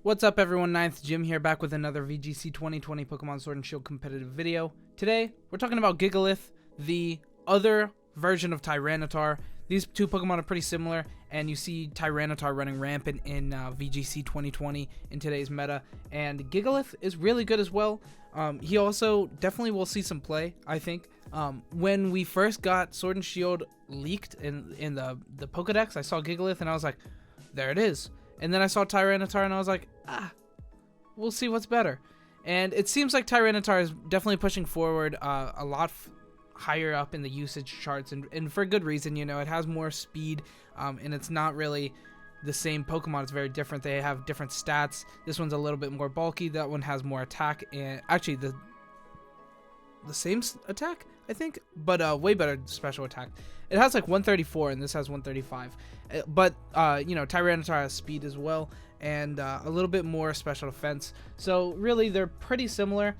What's up everyone, 9th Jim here, back with another VGC 2020 Pokemon Sword and Shield competitive video. Today, we're talking about Gigalith, the other version of Tyranitar. These two Pokemon are pretty similar, and you see Tyranitar running rampant in VGC 2020 in today's meta, and Gigalith is really good as well. He also definitely will see some play, I think. When we first got Sword and Shield leaked in the Pokedex, I saw Gigalith and I was like, there it is. And then I saw Tyranitar and I was like, we'll see what's better. And it seems like Tyranitar is definitely pushing forward a lot higher up in the usage charts, and for good reason. You know, it has more speed, and it's not really the same Pokemon. It's very different. They have different stats. This one's a little bit more bulky. That one has more attack, and actually the same attack, I think, but way better special attack. It has like 134 and this has 135, but you know, Tyranitar has speed as well, and a little bit more special defense. So really they're pretty similar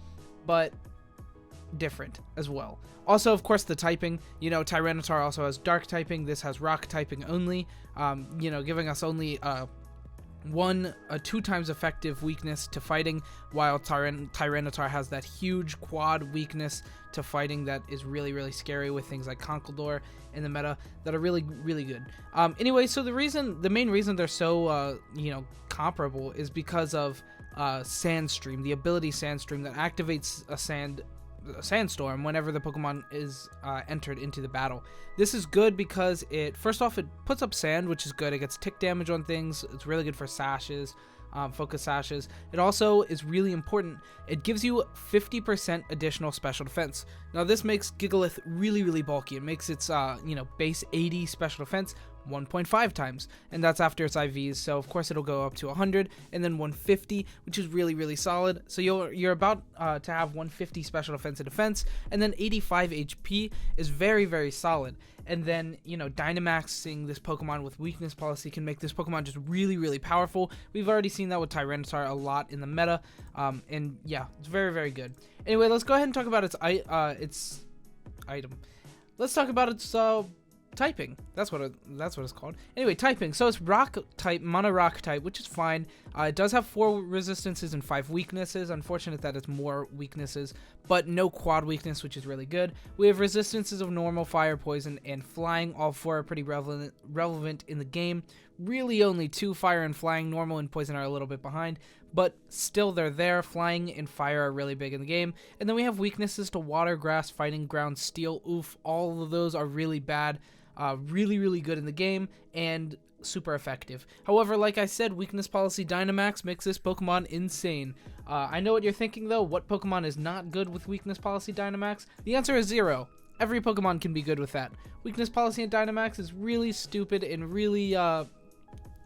but different as well. Also, of course, the typing, you know, Tyranitar also has dark typing. This has rock typing only, you know, giving us only a 2 times effective weakness to fighting, while Tyranitar has that huge quad weakness to fighting that is really scary, with things like Conkeldurr in the meta that are really good. Anyway, so the main reason they're so you know, comparable is because of Sandstream, the ability Sandstream that activates a sandstorm whenever the Pokemon is entered into the battle. This is good because first off, it puts up sand, which is good. It gets tick damage on things. It's really good for sashes, focus sashes. It also is really important. It gives you 50% additional special defense. Now this makes Gigalith really bulky. It makes its you know, base 80 special defense 1.5 times, and that's after its IVs. So of course it'll go up to 100 and then 150, which is really solid. So you're about to have 150 special defense and defense, and then 85 HP is very solid. And then, you know, Dynamaxing this Pokemon with weakness policy can make this Pokemon just really powerful. We've already seen that with Tyranitar a lot in the meta, and yeah, it's very good. Anyway, let's go ahead and talk about its item. Let's talk about its typing. That's what it's called. Anyway, typing. So it's rock type, mono rock type, which is fine. It does have 4 resistances and 5 weaknesses. Unfortunate that it's more weaknesses, but no quad weakness, which is really good. We have resistances of normal, fire, poison, and flying. All 4 are pretty relevant in the game. Really only 2, fire and flying. Normal and poison are a little bit behind, but still they're there. Flying and fire are really big in the game. And then we have weaknesses to water, grass, fighting, ground, steel. Oof, all of those are really bad. Really good in the game and super effective. However, like I said, weakness policy Dynamax makes this Pokemon insane. I know what you're thinking though. What Pokemon is not good with weakness policy Dynamax? The answer is 0. Every Pokemon can be good with that. Weakness policy in Dynamax is really stupid and really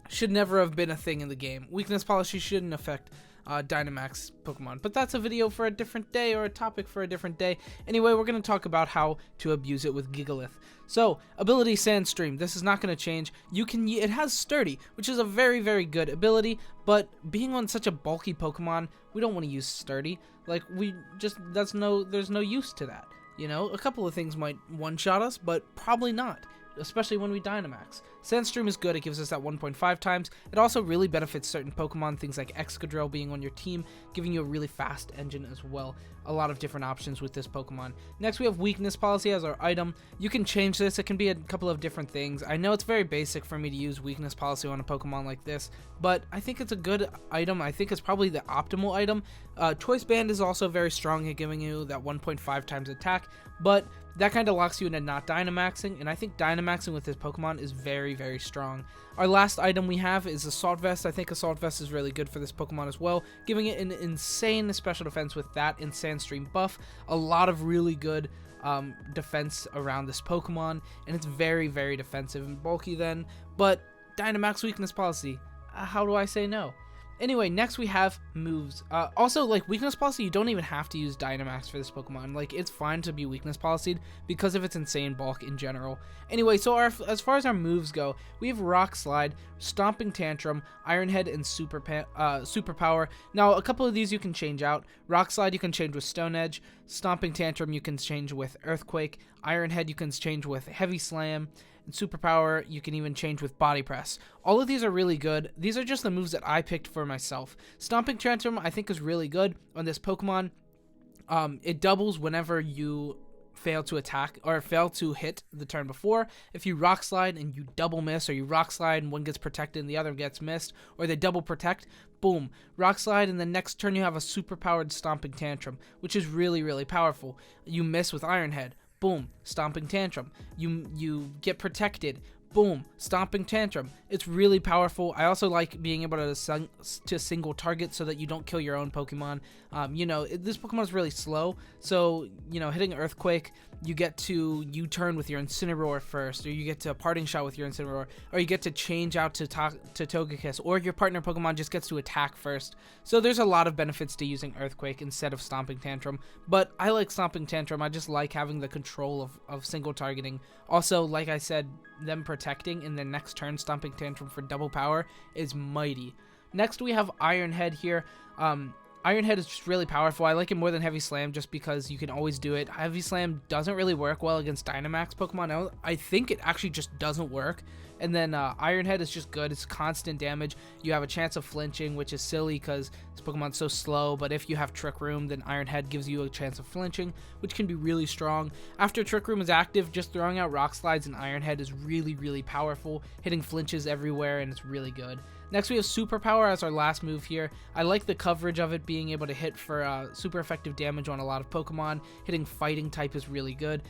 should never have been a thing in the game. Weakness policy shouldn't affect Dynamax Pokemon, but that's a video for a different day, or a topic for a different day. Anyway, we're going to talk about how to abuse it with Gigalith. So, ability Sandstream. This is not going to change. It has Sturdy, which is a very good ability, but being on such a bulky Pokemon, we don't want to use Sturdy. Like, there's no use to that. You know, a couple of things might one-shot us, but probably not, especially when we Dynamax. Sandstream is good. It gives us that 1.5 times. It also really benefits certain Pokemon, things like Excadrill being on your team, giving you a really fast engine as well. A lot of different options with this Pokemon. Next, we have weakness policy as our item. You can change this. It can be a couple of different things. I know it's very basic for me to use weakness policy on a Pokemon like this, but I think it's a good item. I think it's probably the optimal item. Choice Band is also very strong at giving you that 1.5 times attack, but that kind of locks you into not Dynamaxing, and I think Dynamaxing with this Pokemon is very strong. Our last item we have is Assault Vest. I think Assault Vest is really good for this Pokemon as well, giving it an insane special defense with that and Sandstream buff. A lot of really good defense around this Pokemon, and it's very defensive and bulky then, but Dynamax weakness policy, how do I say no? Anyway, next we have moves. Also, like, weakness policy, you don't even have to use Dynamax for this Pokemon. Like, it's fine to be weakness policed because of its insane bulk in general. Anyway, so as far as our moves go, we have Rock Slide, Stomping Tantrum, Iron Head, and Super Power. Now, a couple of these you can change out. Rock Slide you can change with Stone Edge. Stomping Tantrum you can change with Earthquake. Iron Head you can change with Heavy Slam. superpower, you can even change with body press. All of these are really good. These are just the moves that I picked for myself. Stomping Tantrum I think is really good on this Pokemon. It doubles whenever you fail to attack or fail to hit the turn before. If you rock slide and you double miss, or you rock slide and one gets protected and the other gets missed, or they double protect, boom, rock slide, and the next turn you have a super powered Stomping Tantrum, which is really, really powerful. You miss with Iron Head, boom, Stomping Tantrum. You get protected, boom, Stomping Tantrum. It's really powerful. I also like being able to single target so that you don't kill your own Pokemon. This Pokemon is really slow, so, hitting Earthquake, you get to U-turn with your Incineroar first, or you get to Parting Shot with your Incineroar, or you get to change out to Togekiss, or your partner Pokemon just gets to attack first. So there's a lot of benefits to using Earthquake instead of Stomping Tantrum, but I like Stomping Tantrum. I just like having the control of single targeting. Also, like I said, them protecting in the next turn, Stomping Tantrum for double power is mighty. Next, we have Iron Head here. Iron Head is just really powerful. I like it more than Heavy Slam just because you can always do it. Heavy Slam doesn't really work well against Dynamax Pokemon. I think it actually just doesn't work. And then Iron Head is just good. It's constant damage. You have a chance of flinching, which is silly because this Pokemon's so slow. But if you have Trick Room, then Iron Head gives you a chance of flinching, which can be really strong. After Trick Room is active, just throwing out Rock Slides and Iron Head is really, really powerful, hitting flinches everywhere, and it's really good. Next, we have Superpower as our last move here. I like the coverage of it, being able to hit for super effective damage on a lot of Pokemon. Hitting Fighting type is really good.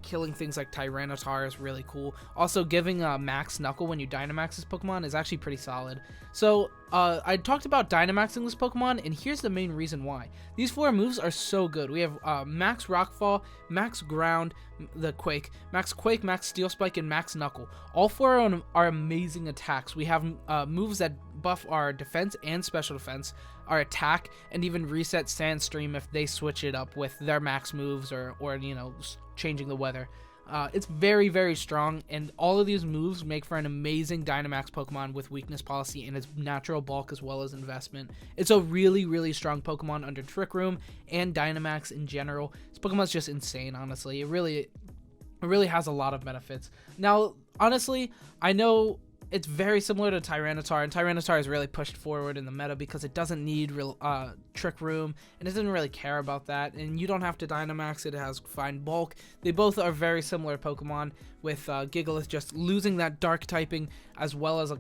Killing things like Tyranitar is really cool. Also, giving Max Knuckle when you Dynamax this Pokemon is actually pretty solid. So, I talked about Dynamaxing this Pokemon, and here's the main reason why. These 4 moves are so good. We have Max Rockfall, Max Ground, the Quake, Max Steel Spike, and Max Knuckle. All 4 are amazing attacks. We have moves that buff our defense and special defense, our attack, and even reset Sandstream if they switch it up with their max moves or changing the weather. It's very, very strong, and all of these moves make for an amazing Dynamax Pokemon with weakness policy and its natural bulk as well as investment. It's a really, really strong Pokemon under Trick Room and Dynamax in general. This Pokemon's just insane, honestly. It really has a lot of benefits. Now, honestly, I know it's very similar to Tyranitar, and Tyranitar is really pushed forward in the meta because it doesn't need real Trick Room, and it doesn't really care about that, and you don't have to Dynamax it. It has fine bulk. They both are very similar Pokemon, with Gigalith just losing that dark typing as well as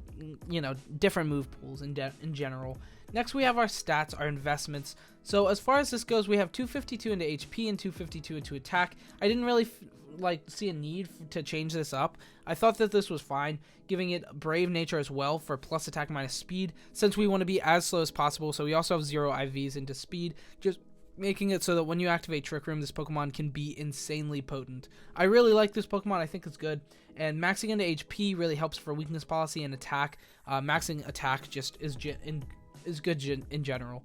different move pools in general. Next, we have our stats, our investments. So as far as this goes, we have 252 into HP and 252 into attack. I didn't really see a need to change this up. I thought that this was fine, giving it Brave Nature as well for plus attack minus speed, since we want to be as slow as possible. So we also have 0 IVs into speed, just making it so that when you activate Trick Room, this Pokemon can be insanely potent. I really like this Pokemon. I think it's good, and maxing into HP really helps for weakness policy and attack. Maxing attack just is good in general.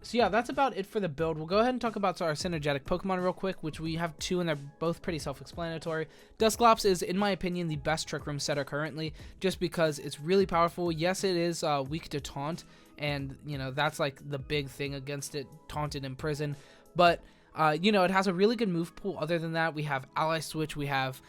So yeah, that's about it for the build. We'll go ahead and talk about our synergetic Pokemon real quick, which we have 2, and they're both pretty self-explanatory. Dusclops is, in my opinion, the best Trick Room setter currently, just because it's really powerful. Yes, it is weak to Taunt, and that's like the big thing against it, Taunt and Imprison. But it has a really good move pool. Other than that, we have Ally Switch, we have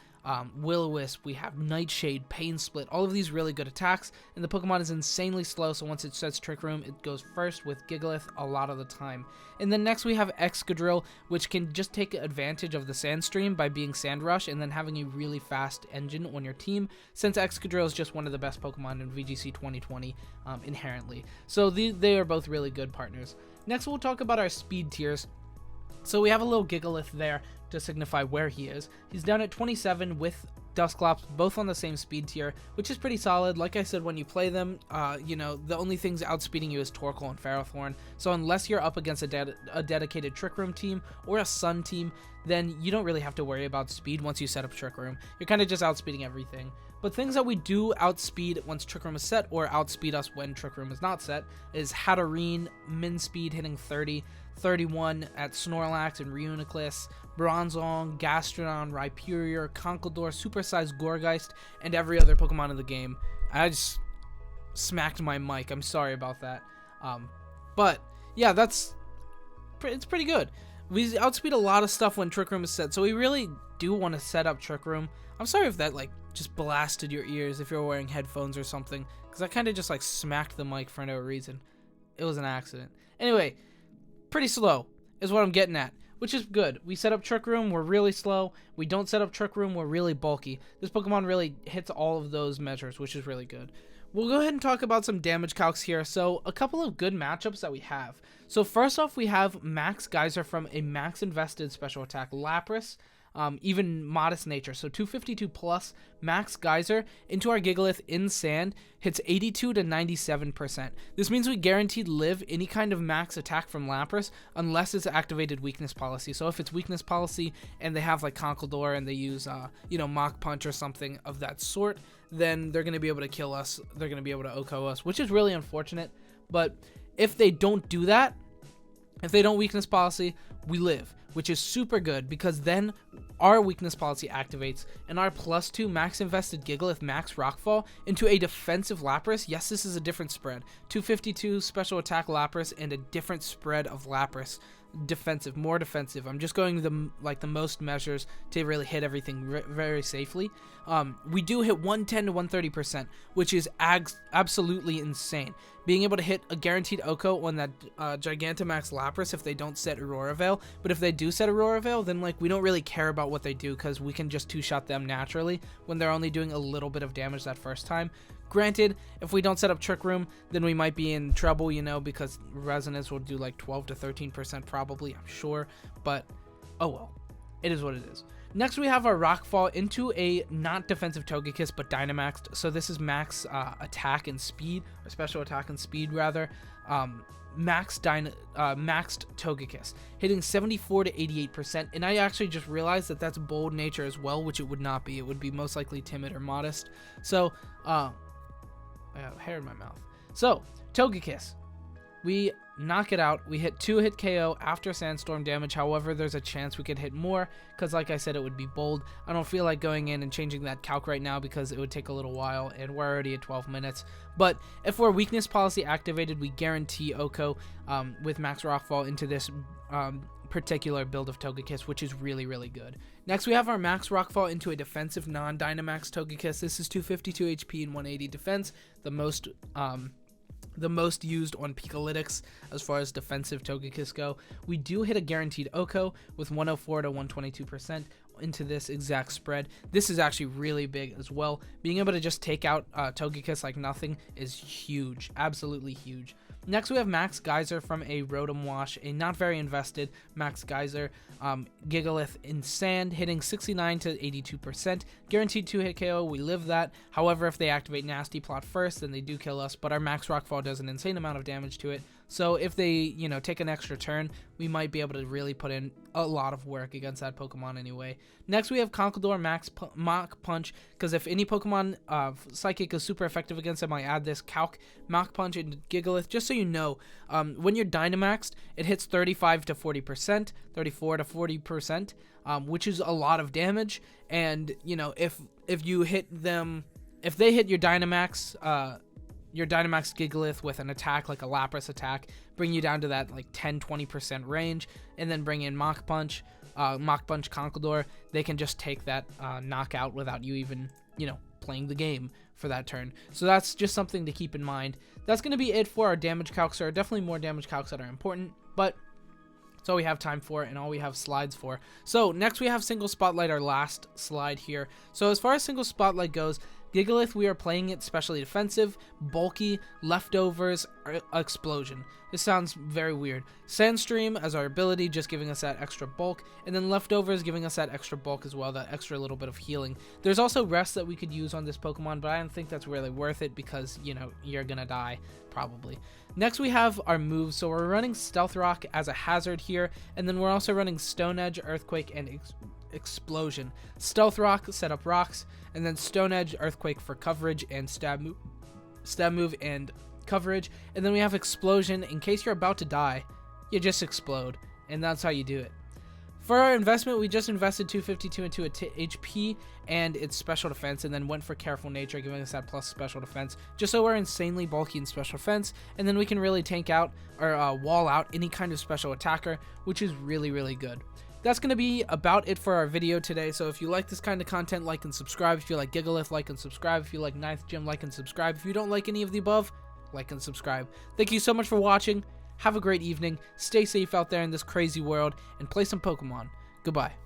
Will-O-Wisp, we have Nightshade, Pain Split, all of these really good attacks, and the Pokemon is insanely slow, so once it sets Trick Room, it goes first with Gigalith a lot of the time. And then next we have Excadrill, which can just take advantage of the Sandstream by being Sand Rush and then having a really fast engine on your team, since Excadrill is just one of the best Pokemon in VGC 2020 inherently. So they are both really good partners. Next we'll talk about our speed tiers. So we have a little Gigalith there to signify where he is. He's down at 27 with Dusclops, both on the same speed tier, which is pretty solid. Like I said, when you play them, the only things outspeeding you is Torkoal and Ferrothorn. So unless you're up against a dedicated Trick Room team or a Sun team, then you don't really have to worry about speed once you set up Trick Room. You're kind of just outspeeding everything. But things that we do outspeed once Trick Room is set, or outspeed us when Trick Room is not set, is Hatterene, min speed hitting 30, 31 at Snorlax and Reuniclus, Bronzong, Gastrodon, Rhyperior, Conkeldurr, supersized Gourgeist, and every other Pokemon in the game. I just smacked my mic. I'm sorry about that. But yeah, it's pretty good. We outspeed a lot of stuff when Trick Room is set, so we really do want to set up Trick Room. I'm sorry if that just blasted your ears if you're wearing headphones or something, because I kind of just like smacked the mic for no reason. It was an accident. Anyway, pretty slow is what I'm getting at, which is good. We set up Trick Room, we're really slow. We don't set up Trick Room, we're really bulky. This Pokemon really hits all of those measures, which is really good. We'll go ahead and talk about some damage calcs here. So a couple of good matchups that we have. So first off, we have Max Geyser from a max invested special attack Lapras. Even modest nature, so 252 plus Max Geyser into our Gigalith in sand hits 82 to 97%. This means we guaranteed live any kind of max attack from Lapras unless it's activated weakness policy. So if it's weakness policy and they have like Conkeldurr and they use Mach Punch or something of that sort, then they're going to be able to kill us. They're going to be able to OHKO us, which is really unfortunate. But if they don't do that, if they don't weakness policy, we live, which is super good because then our weakness policy activates and our +2 max invested Gigalith max Rockfall into a defensive Lapras. Yes, this is a different spread. 252 special attack Lapras and a different spread of Lapras. Defensive, more defensive. I'm just going the most measures to really hit everything very safely. We do hit 110 to 130%, which is absolutely insane. Being able to hit a guaranteed OHKO on that Gigantamax Lapras if they don't set Aurora Veil, but if they do set Aurora Veil, then like we don't really care about what they do because we can just two-shot them naturally when they're only doing a little bit of damage that first time. Granted, if we don't set up Trick Room, then we might be in trouble, because Resonance will do like 12 to 13% probably, I'm sure, but oh well, it is what it is. Next, we have our Rockfall into a not defensive Togekiss, but Dynamaxed. So this is max attack and speed, or special attack and speed rather. Maxed Togekiss, hitting 74 to 88%. And I actually just realized that that's bold nature as well, which it would not be. It would be most likely timid or modest. So, I have hair in my mouth. So, Togekiss. We knock it out. We hit 2-hit KO after Sandstorm damage. However, there's a chance we could hit more because, like I said, it would be bold. I don't feel like going in and changing that calc right now because it would take a little while, and we're already at 12 minutes. But if we're weakness policy activated, we guarantee OHKO with Max Rockfall into this particular build of Togekiss, which is really, really good. Next, we have our Max Rockfall into a defensive non-Dynamax Togekiss. This is 252 HP and 180 defense, the most used on Pikalytics as far as defensive Togekiss go. We do hit a guaranteed OHKO with 104 to 122% into this exact spread. This is actually really big as well. Being able to just take out Togekiss like nothing is huge, absolutely huge. Next, we have Max Geyser from a Rotom Wash, a not very invested Max Geyser Gigalith in sand, hitting 69 to 82%. Guaranteed 2-hit KO, we live that. However, if they activate Nasty Plot first, then they do kill us, but our Max Rockfall does an insane amount of damage to it. So if they, take an extra turn, we might be able to really put in a lot of work against that Pokemon anyway. Next, we have Conkeldurr Mach Punch, because if any Pokemon Psychic is super effective against them, I add this Calc Mach Punch into Gigalith, just so you know, when you're Dynamaxed, it hits 35 to 40%, 34 to 40%, which is a lot of damage, and, if you hit them, if they hit your Dynamax Gigalith with an attack like a Lapras attack, bring you down to that like 10-20% range, and then bring in Mach Punch Conkeldurr, they can just take that knockout without you even, playing the game for that turn. So that's just something to keep in mind. That's going to be it for our damage calcs. There are definitely more damage calcs that are important, but it's all we have time for and all we have slides for. So next we have Single Spotlight, our last slide here. So as far as Single Spotlight goes, Gigalith, we are playing it specially defensive, bulky, leftovers, explosion. This sounds very weird. Sandstream as our ability, just giving us that extra bulk, and then leftovers giving us that extra bulk as well, that extra little bit of healing. There's also rest that we could use on this Pokemon, but I don't think that's really worth it because, you're gonna die, probably. Next we have our moves, so we're running Stealth Rock as a hazard here, and then we're also running Stone Edge, Earthquake, and Explosion. Stealth Rock, set up rocks, and then Stone Edge, Earthquake for coverage and stab move and coverage, and then we have Explosion. In case you're about to die, you just explode, and that's how you do it. For our investment, we just invested 252 into HP and its special defense, and then went for Careful Nature, giving us that plus special defense, just so we're insanely bulky in special defense, and then we can really tank out or wall out any kind of special attacker, which is really, really good. that's going to be about it for our video today. So if you like this kind of content, like and subscribe. If you like Gigalith, like and subscribe. If you like Ninth Gym, like and subscribe. If you don't like any of the above, like and subscribe. Thank you so much for watching. Have a great evening. Stay safe out there in this crazy world, and play some Pokemon. Goodbye.